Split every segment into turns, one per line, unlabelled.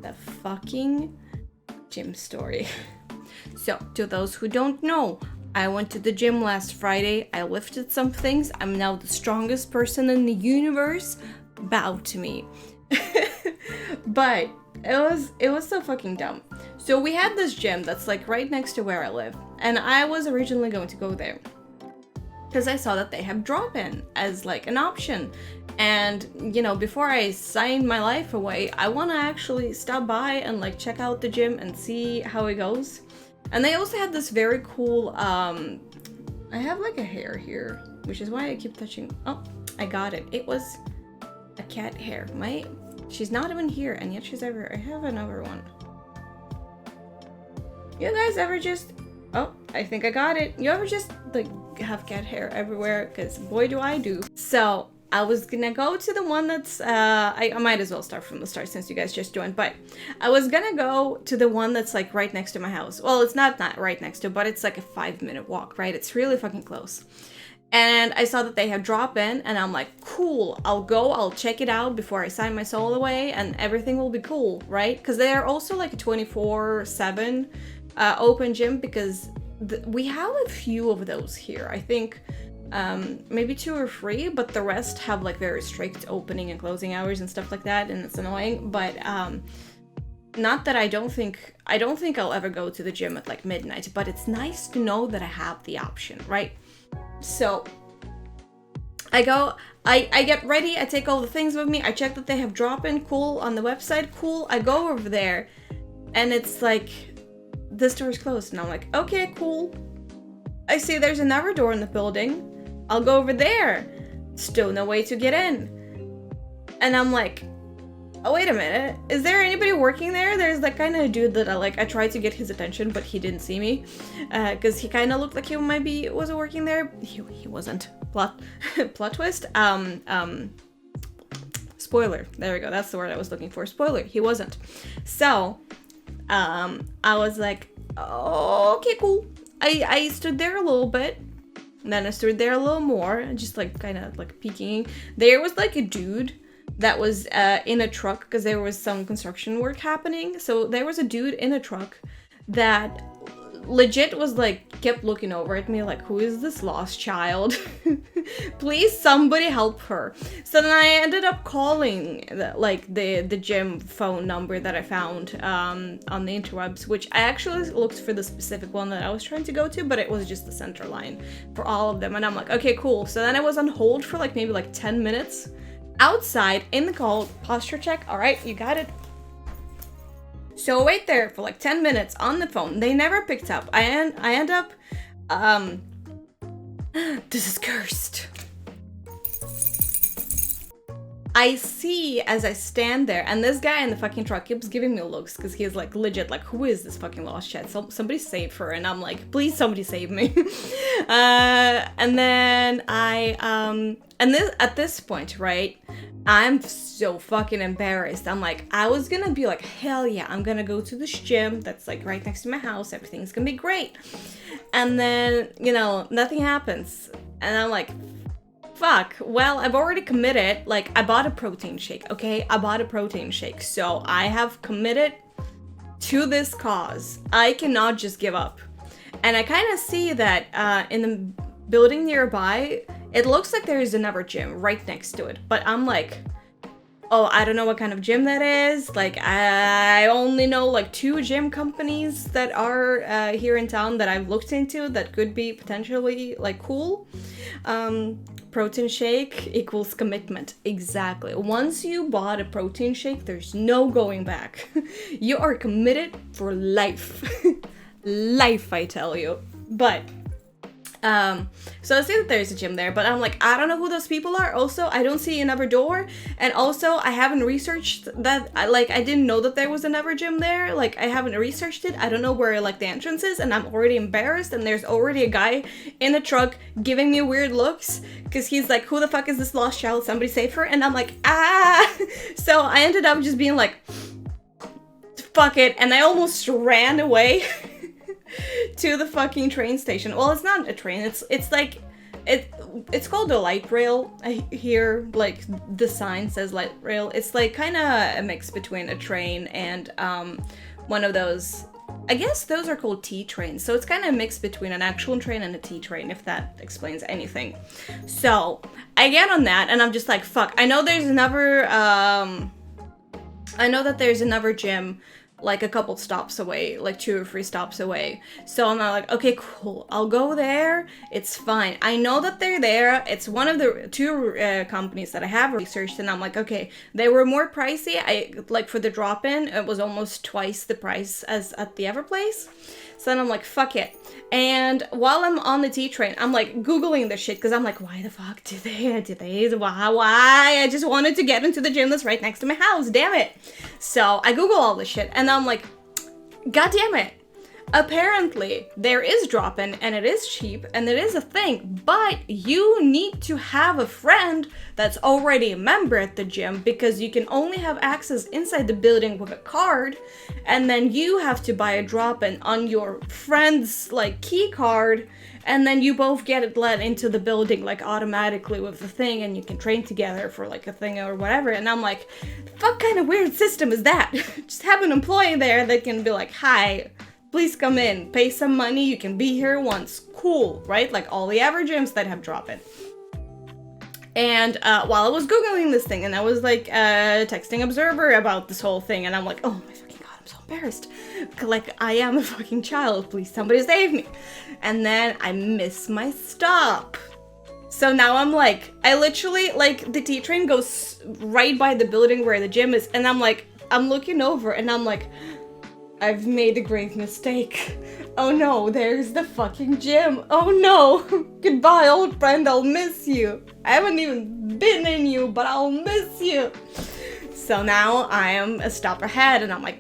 the fucking gym story. So, to those who don't know, I went to the gym last Friday. I lifted some things. I'm now the strongest person in the universe. Bow to me. But it was so fucking dumb. So we had this gym that's like right next to where I live, and I was originally going to go there because I saw that they have drop-in as like an option. And you know, before I sign my life away, I want to actually stop by and like check out the gym and see how it goes. And they also had this very cool I have like a hair here, which is why I keep touching. Oh, I got it. It was a cat hair. She's not even here, and yet she's everywhere. I have another one. You guys ever just... Oh, I think I got it. You ever just, like, have cat hair everywhere? Because boy, do I do. So, I was gonna go to the one that's... I might as well start from the start since you guys just joined. But I was gonna go to the one that's, like, right next to my house. Well, it's not right next to, but it's, like, a 5-minute walk, right? It's really fucking close. And I saw that they had drop-in, and I'm like, cool, I'll check it out before I sign my soul away, and everything will be cool, right? Because they are also like a 24/7 open gym, because we have a few of those here. I think maybe 2 or 3, but the rest have like very strict opening and closing hours and stuff like that, and it's annoying. But not that I don't think I'll ever go to the gym at like midnight, but it's nice to know that I have the option, right? So I go, I get ready, I take all the things with me, I check that they have drop-in, cool, on the website, cool. I go over there, and it's like, this door is closed, and I'm like, okay, cool. I see there's another door in the building. I'll go over there. Still no way to get in. And I'm like, oh, wait a minute. Is there anybody working there? There's that kind of dude that I tried to get his attention, but he didn't see me. Because he kind of looked like he was working there. He wasn't. Plot twist. Spoiler. There we go. That's the word I was looking for. Spoiler. He wasn't. So, I was like, oh, okay, cool. I stood there a little bit. And then I stood there a little more. Just like kind of like peeking. There was like a dude that was in a truck, because there was some construction work happening. So there was a dude in a truck that legit was like, kept looking over at me like, who is this lost child? Please somebody help her. So then I ended up calling the gym phone number that I found on the interwebs, which I actually looked for the specific one that I was trying to go to, but it was just the center line for all of them. And I'm like, okay, cool. So then I was on hold for like maybe like 10 minutes. Outside in the call, posture check. All right, you got it. So I wait there for like 10 minutes on the phone. They never picked up. I end up, this is cursed. I see as I stand there, and this guy in the fucking truck keeps giving me looks, because he's like legit like, who is this fucking lost child? Somebody save her. And I'm like, please somebody save me. And then at this point, right, I'm so fucking embarrassed. I'm like, I was gonna be like, hell yeah, I'm gonna go to this gym that's like right next to my house. Everything's gonna be great. And then, you know, nothing happens. And I'm like, fuck, well, I've already committed. Like, I bought a protein shake, okay? I bought a protein shake. So I have committed to this cause. I cannot just give up. And I kind of see that in the building nearby, it looks like there is another gym right next to it. But I'm like, oh, I don't know what kind of gym that is. Like, I only know like 2 gym companies that are here in town that I've looked into that could be potentially like cool. Protein shake equals commitment. Exactly. Once you bought a protein shake, there's no going back. You are committed for life. Life, I tell you. But so I see that there's a gym there, but I'm like, I don't know who those people are. Also, I don't see another door, and also I haven't researched that. I didn't know that there was another gym there. Like, I haven't researched it. I don't know where like the entrance is, and I'm already embarrassed. And there's already a guy in a truck giving me weird looks because he's like, who the fuck is this lost child? Somebody save her. And I'm like, ah. So I ended up just being like, fuck it, and I almost ran away. To the fucking train station. Well, it's not a train. It's like it's called a light rail. I hear, like, the sign says light rail. It's like kind of a mix between a train and one of those, I guess those are called T trains. So it's kind of a mix between an actual train and a T train, if that explains anything. So I get on that and I'm just like, fuck. I know that there's another gym like a couple stops away, like 2 or 3 stops away. So I'm like, okay, cool, I'll go there. It's fine. I know that they're there. It's one of the 2 companies that I have researched, and I'm like, okay, they were more pricey. I like for the drop-in, it was almost twice the price as at the other place. So then I'm like, fuck it. And while I'm on the T train, I'm like Googling this shit because I'm like, why the fuck why? I just wanted to get into the gym that's right next to my house, damn it. So I Google all this shit and I'm like, god damn it. Apparently, there is drop-in and it is cheap and it is a thing, but you need to have a friend that's already a member at the gym because you can only have access inside the building with a card, and then you have to buy a drop-in on your friend's like key card, and then you both get it let into the building like automatically with the thing, and you can train together for like a thing or whatever. And I'm like, what kind of weird system is that? Just have an employee there that can be like, hi, please come in, pay some money, you can be here once, cool, right? Like all the other gyms that have drop-in. And while I was Googling this thing, and I was like texting Observer about this whole thing, and I'm like, oh my fucking god, I'm so embarrassed. Like, I am a fucking child, please somebody save me. And then I miss my stop. So now I'm like, I literally, like, the T train goes right by the building where the gym is, and I'm like, I'm looking over, and I'm like, I've made a grave mistake. Oh no, there's the fucking gym. Oh no. Goodbye, old friend, I'll miss you. I haven't even been in you, but I'll miss you. So now I am a stop ahead, and I'm like,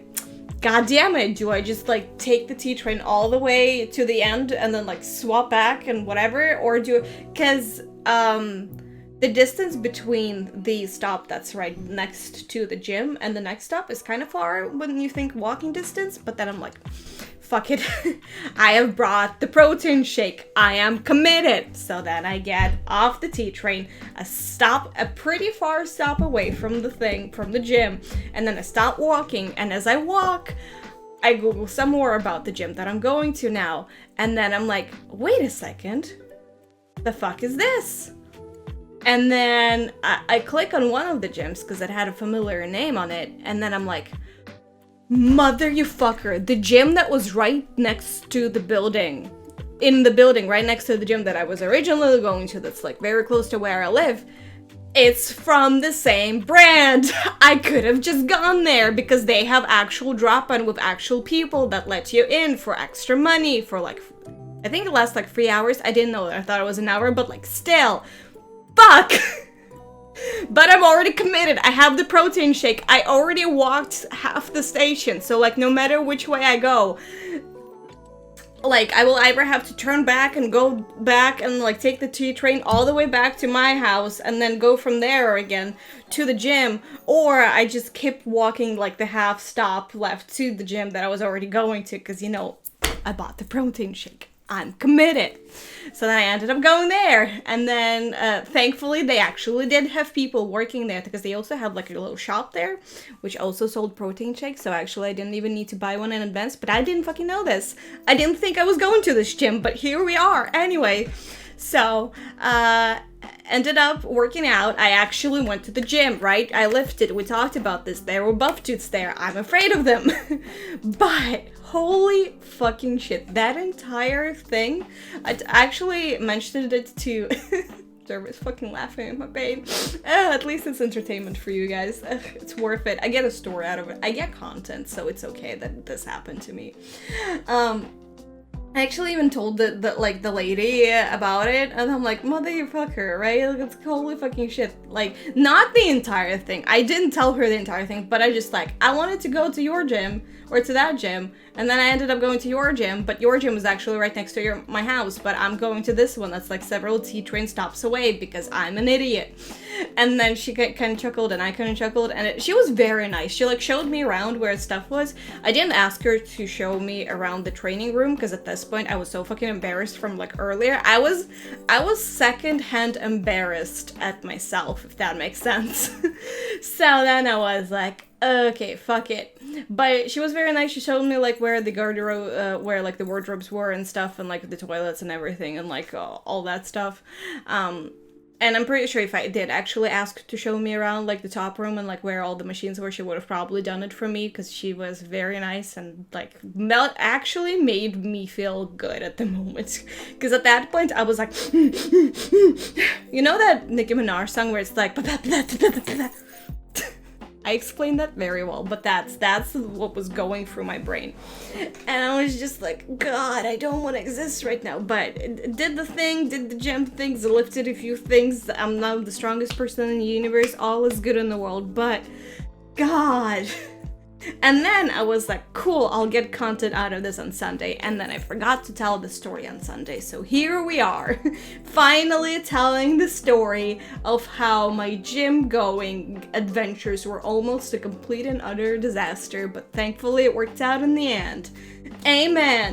god damn it, do I just like take the T train all the way to the end and then like swap back and whatever? Or because the distance between the stop that's right next to the gym and the next stop is kind of far when you think walking distance, but then I'm like, fuck it. I have brought the protein shake. I am committed. So then I get off the T train, a pretty far stop away from the gym, and then I stop walking, and as I walk, I Google some more about the gym that I'm going to now, and then I'm like, wait a second, the fuck is this? And then I click on one of the gyms because it had a familiar name on it. And then I'm like, mother you fucker, the gym that was right next to the building, right next to the gym that I was originally going to, that's like very close to where I live, it's from the same brand. I could have just gone there because they have actual drop-in with actual people that let you in for extra money for like, I think it lasts like 3 hours. I didn't know that. I thought it was an hour, but like still. Fuck! But I'm already committed. I have the protein shake. I already walked half the station. So like no matter which way I go, like I will either have to turn back and go back and like take the T train all the way back to my house and then go from there again to the gym, or I just keep walking like the half stop left to the gym that I was already going to because, you know, I bought the protein shake. I'm committed. So then I ended up going there, and then thankfully they actually did have people working there because they also had like a little shop there which also sold protein shakes. So actually I didn't even need to buy one in advance, but I didn't fucking know this. I didn't think I was going to this gym, but here we are anyway. So ended up working out. I actually went to the gym, right? I lifted. We talked about this. There were buff dudes there. I'm afraid of them. But holy fucking shit, that entire thing, I actually mentioned it to Jervis, fucking laughing at my pain. At least it's entertainment for you guys. It's worth it. I get a story out of it. I get content, so it's okay that this happened to me. I actually even told the lady about it, and I'm like, motherfucker, right? Like, it's holy fucking shit. Like, not the entire thing. I didn't tell her the entire thing, but I just like, I wanted to go to your gym, or to that gym, and then I ended up going to your gym, but your gym is actually right next to my house, but I'm going to this one that's like several T train stops away because I'm an idiot. And then she kind of chuckled and I kind of chuckled, and she was very nice. She like showed me around where stuff was. I didn't ask her to show me around the training room because at this point I was so fucking embarrassed from like earlier. I was secondhand embarrassed at myself, if that makes sense. So then I was like, okay, fuck it. But she was very nice. She showed me like where the garderobe, where like the wardrobes were and stuff, and like the toilets and everything, and like all that stuff. And I'm pretty sure if I did actually ask to show me around like the top room and like where all the machines were, she would have probably done it for me because she was very nice and like actually made me feel good at the moment. Because at that point I was like, you know that Nicki Minaj song where it's like, I explained that very well, but that's what was going through my brain. And I was just like, God, I don't want to exist right now. But it did the thing, did the gym things, lifted a few things. I'm now the strongest person in the universe. All is good in the world, but God. And then I was like, cool, I'll get content out of this on Sunday. And then I forgot to tell the story on Sunday. So here we are, finally telling the story of how my gym going adventures were almost a complete and utter disaster, but thankfully it worked out in the end. Amen.